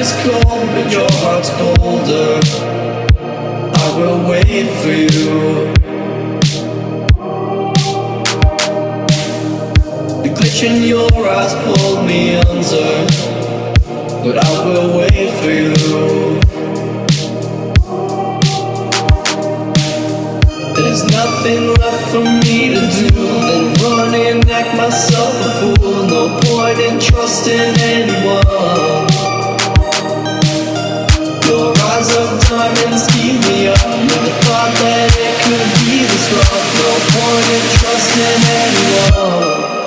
is cold, but your heart's colder. I will wait for you. The glitch in your eyes pulled me under, but I will wait for you. There's nothing left for me to do than run and act myself a fool. No point in trusting anyone. Your eyes of diamonds keep me up with the thought that it could be this rough. No point in trusting anyone.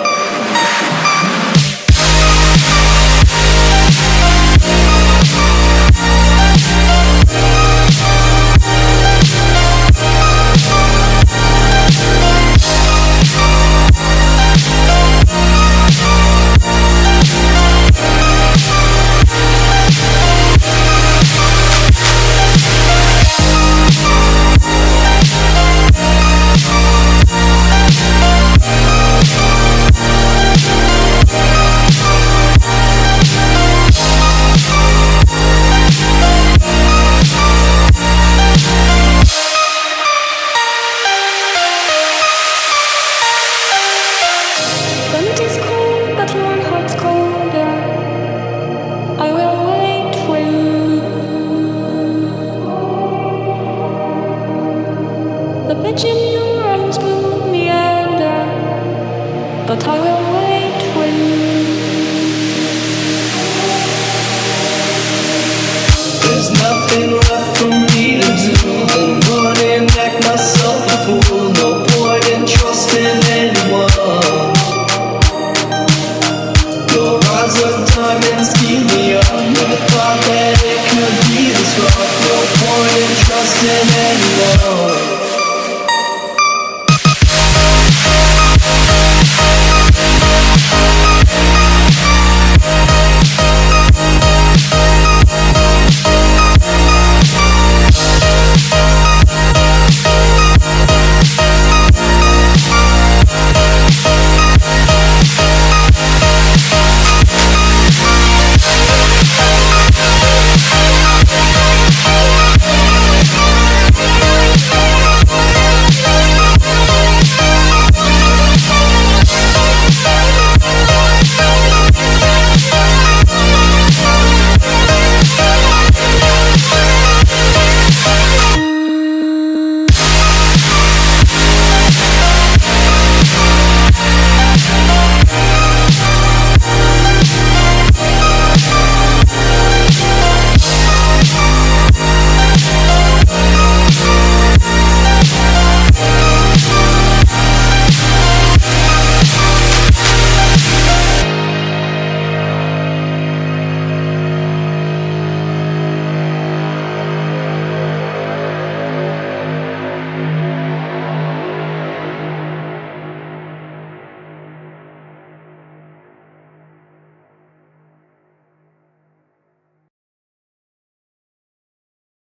Trusting anyone.